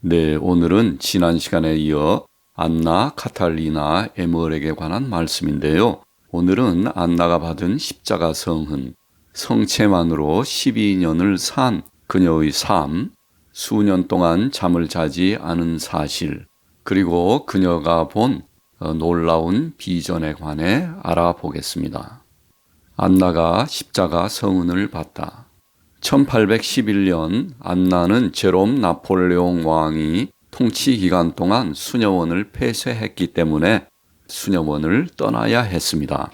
네, 오늘은 지난 시간에 이어 안나, 카탈리나, 에멀에게 관한 말씀인데요. 오늘은 안나가 받은 십자가 성흔, 성체만으로 12년을 산 그녀의 삶, 수년 동안 잠을 자지 않은 사실, 그리고 그녀가 본 놀라운 비전에 관해 알아보겠습니다. 안나가 십자가 성흔을 받다. 1811년 안나는 제롬 나폴레옹 왕이 통치 기간 동안 수녀원을 폐쇄했기 때문에 수녀원을 떠나야 했습니다.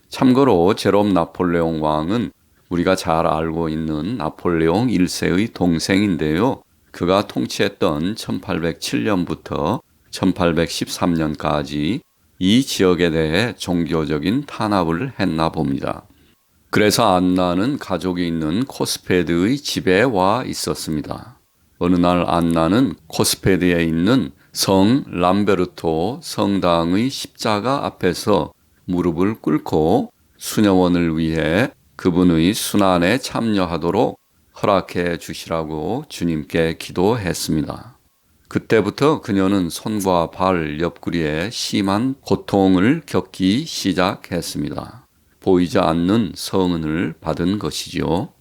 참고로 제롬 나폴레옹 왕은 우리가 잘 알고 있는 나폴레옹 1세의 동생인데요. 그가 통치했던 1807년부터 1813년까지 이 지역에 대해 종교적인 탄압을 했나 봅니다. 그래서 안나는 가족이 있는 코스페드의 집에 와 있었습니다. 어느 날 안나는 코스페드에 있는 성 람베르토 성당의 십자가 앞에서 무릎을 꿇고 수녀원을 위해 그분의 순환에 참여하도록 허락해 주시라고 주님께 기도했습니다. 그때부터 그녀는 손과 발 옆구리에 심한 고통을 겪기 시작했습니다. 보이지 않는 성흔을 받은 것이죠.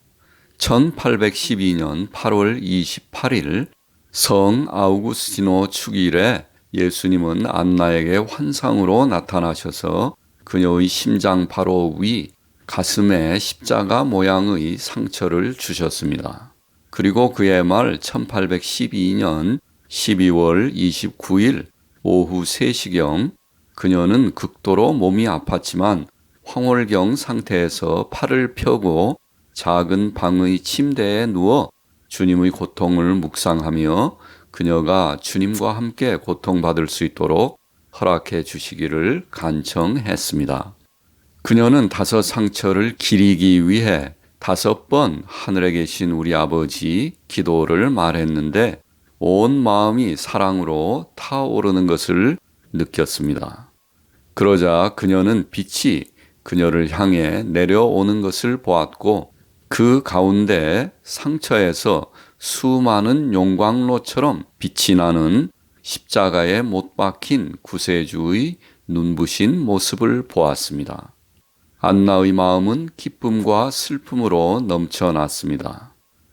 1812년 8월 28일 성 아우구스티노 축일에 예수님은 안나에게 환상으로 나타나셔서 그녀의 심장 바로 위 가슴에 십자가 모양의 상처를 주셨습니다. 그리고 그의 말 1812년 12월 29일 오후 3시경 그녀는 극도로 몸이 아팠지만 황홀경 상태에서 팔을 펴고 작은 방의 침대에 누워 주님의 고통을 묵상하며 그녀가 주님과 함께 고통받을 수 있도록 허락해 주시기를 간청했습니다. 그녀는 5 상처를 기리기 위해 5번 하늘에 계신 우리 아버지 기도를 말했는데 온 마음이 사랑으로 타오르는 것을 느꼈습니다. 그러자 그녀는 빛이 그녀를 향해 내려오는 것을 보았고 그 가운데 상처에서 수많은 용광로처럼 빛이 나는 십자가에 못 박힌 구세주의 눈부신 모습을 보았습니다. 안나의 마음은 기쁨과 슬픔으로 넘쳐났습니다.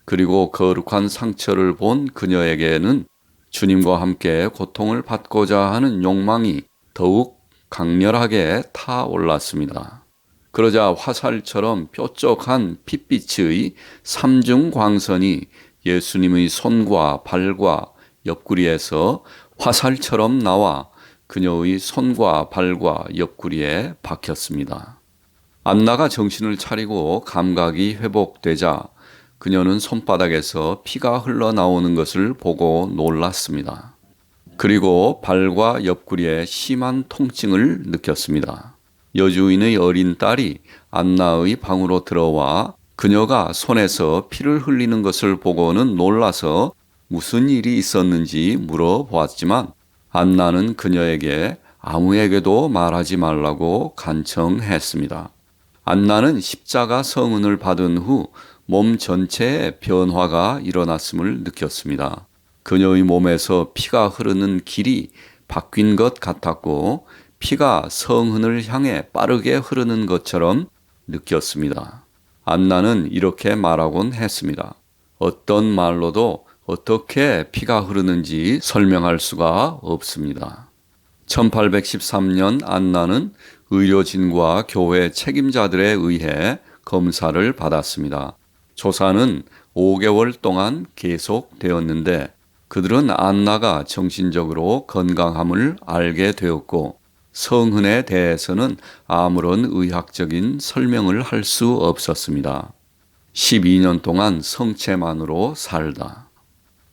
그리고 거룩한 상처를 본 그녀에게는 주님과 함께 고통을 받고자 하는 욕망이 더욱 강렬하게 타올랐습니다. 그러자 화살처럼 뾰족한 핏빛의 삼중 광선이 예수님의 손과 발과 옆구리에서 화살처럼 나와 그녀의 손과 발과 옆구리에 박혔습니다. 안나가 정신을 차리고 감각이 회복되자 그녀는 손바닥에서 피가 흘러나오는 것을 보고 놀랐습니다. 그리고 발과 옆구리에 심한 통증을 느꼈습니다. 여주인의 어린 딸이 안나의 방으로 들어와 그녀가 손에서 피를 흘리는 것을 보고는 놀라서 무슨 일이 있었는지 물어보았지만 안나는 그녀에게 아무에게도 말하지 말라고 간청했습니다. 안나는 십자가 성흔을 받은 후 몸 전체에 변화가 일어났음을 느꼈습니다. 그녀의 몸에서 피가 흐르는 길이 바뀐 것 같았고 피가 성흔을 향해 빠르게 흐르는 것처럼 느꼈습니다. 안나는 이렇게 말하곤 했습니다. 어떤 말로도 어떻게 피가 흐르는지 설명할 수가 없습니다. 1813년 안나는 의료진과 교회 책임자들에 의해 검사를 받았습니다. 조사는 5개월 동안 계속되었는데 그들은 안나가 정신적으로 건강함을 알게 되었고 성흔에 대해서는 아무런 의학적인 설명을 할 수 없었습니다. 12년 동안 성체만으로 살다.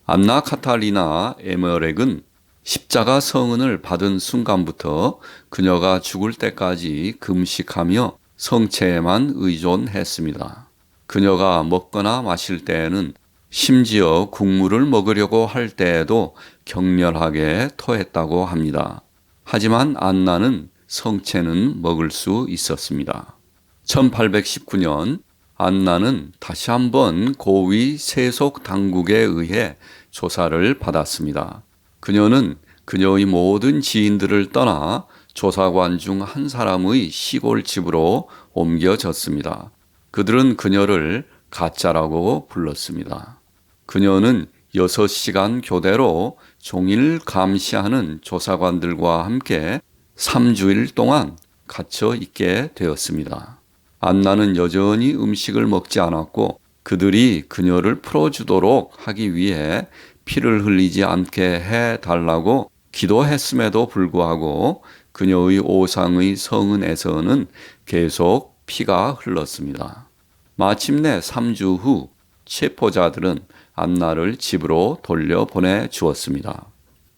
안나 카탈리나 에머렉은 십자가 성흔을 받은 순간부터 그녀가 죽을 때까지 금식하며 성체에만 의존했습니다. 그녀가 먹거나 마실 때에는 심지어 국물을 먹으려고 할 때에도 격렬하게 토했다고 합니다. 하지만 안나는 성체는 먹을 수 있었습니다. 1819년 안나는 다시 한번 고위 세속 당국에 의해 조사를 받았습니다. 그녀는 그녀의 모든 지인들을 떠나 조사관 중 한 사람의 시골 집으로 옮겨졌습니다. 그들은 그녀를 가짜라고 불렀습니다. 그녀는 6시간 교대로 종일 감시하는 조사관들과 함께 3주일 동안 갇혀 있게 되었습니다. 안나는 여전히 음식을 먹지 않았고 그들이 그녀를 풀어주도록 하기 위해 피를 흘리지 않게 해달라고 기도했음에도 불구하고 그녀의 오상의 성은에서는 계속 피가 흘렀습니다. 마침내 3주 후 체포자들은 안나를 집으로 돌려보내 주었습니다.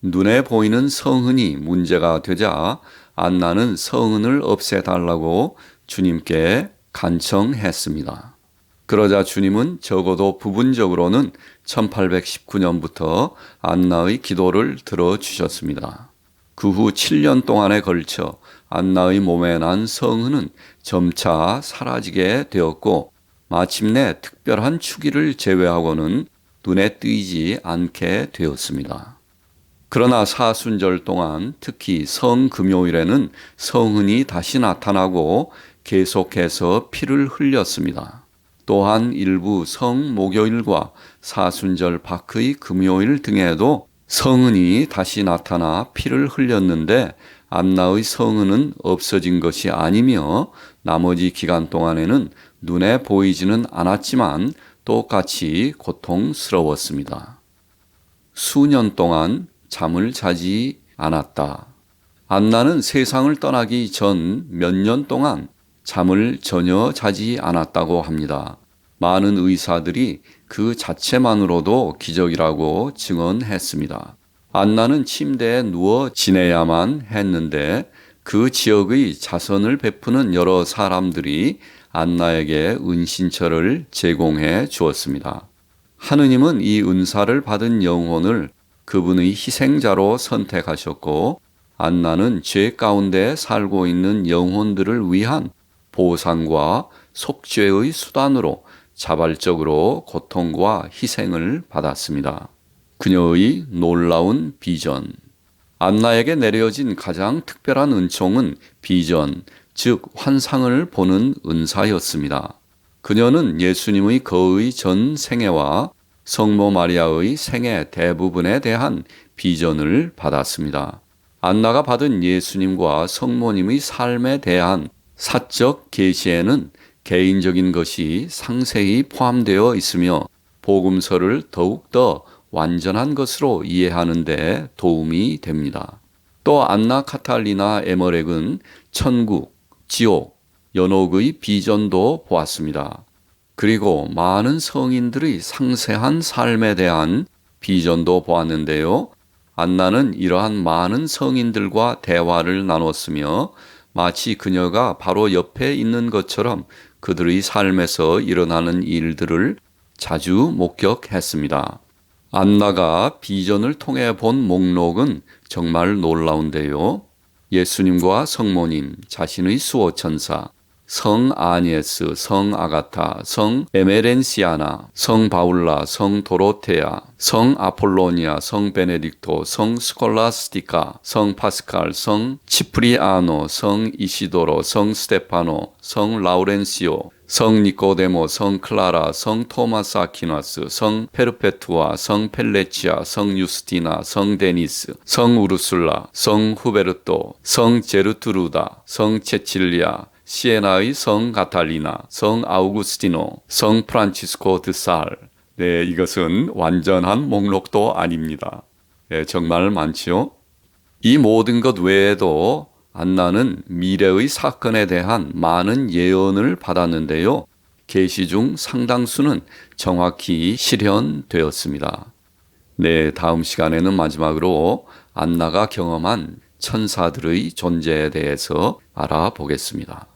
눈에 보이는 성은이 문제가 되자 안나는 성은을 없애달라고 주님께 간청했습니다. 그러자 주님은 적어도 부분적으로는 1819년부터 안나의 기도를 들어주셨습니다. 그 후 7년 동안에 걸쳐 안나의 몸에 난 성은은 점차 사라지게 되었고 마침내 특별한 축일을 제외하고는 눈에 띄지 않게 되었습니다. 그러나 사순절 동안 특히 성금요일에는 성은이 다시 나타나고 계속해서 피를 흘렸습니다. 또한 일부 성목요일과 사순절 밖의 금요일 등에도 성은이 다시 나타나 피를 흘렸는데 안나의 성은은 없어진 것이 아니며 나머지 기간 동안에는 눈에 보이지는 않았지만 똑같이 고통스러웠습니다. 수년 동안 잠을 자지 않았다. 안나는 세상을 떠나기 전 몇 년 동안 잠을 전혀 자지 않았다고 합니다. 많은 의사들이 그 자체만으로도 기적이라고 증언했습니다. 안나는 침대에 누워 지내야만 했는데 그 지역의 자선을 베푸는 여러 사람들이 안나에게 은신처를 제공해 주었습니다. 하느님은 이 은사를 받은 영혼을 그분의 희생자로 선택하셨고 안나는 죄 가운데 살고 있는 영혼들을 위한 보상과 속죄의 수단으로 자발적으로 고통과 희생을 받았습니다. 그녀의 놀라운 비전. 안나에게 내려진 가장 특별한 은총은 비전, 즉 환상을 보는 은사였습니다. 그녀는 예수님의 거의 전 생애와 성모 마리아의 생애 대부분에 대한 비전을 받았습니다. 안나가 받은 예수님과 성모님의 삶에 대한 사적 계시에는 개인적인 것이 상세히 포함되어 있으며 복음서를 더욱더 완전한 것으로 이해하는 데 도움이 됩니다. 또 안나 카탈리나 에머렉은 천국, 지옥, 연옥의 비전도 보았습니다. 그리고 많은 성인들의 상세한 삶에 대한 비전도 보았는데요. 안나는 이러한 많은 성인들과 대화를 나눴으며 마치 그녀가 바로 옆에 있는 것처럼 그들의 삶에서 일어나는 일들을 자주 목격했습니다. 안나가 비전을 통해 본 목록은 정말 놀라운데요. 예수님과 성모님, 자신의 수호천사, 성 아니에스, 성 아가타, 성 에메렌시아나, 성 바울라, 성 도로테아, 성 아폴로니아, 성 베네딕토, 성 스콜라스티카, 성 파스칼, 성 치프리아노, 성 이시도로, 성 스테파노, 성 라우렌시오, 성 니코데모, 성 클라라, 성 토마스 아퀴나스, 성 페르페투아, 성 펠레치아, 성 유스티나, 성 데니스, 성 우르술라, 성 후베르토, 성 제르투르다, 성 체칠리아, 시에나의 성 가탈리나, 성 아우구스티노, 성 프란치스코 드 살. 네, 이것은 완전한 목록도 아닙니다. 네, 정말 많지요. 이 모든 것 외에도 안나는 미래의 사건에 대한 많은 예언을 받았는데요. 계시 중 상당수는 정확히 실현되었습니다. 네, 다음 시간에는 마지막으로 안나가 경험한 천사들의 존재에 대해서 알아보겠습니다.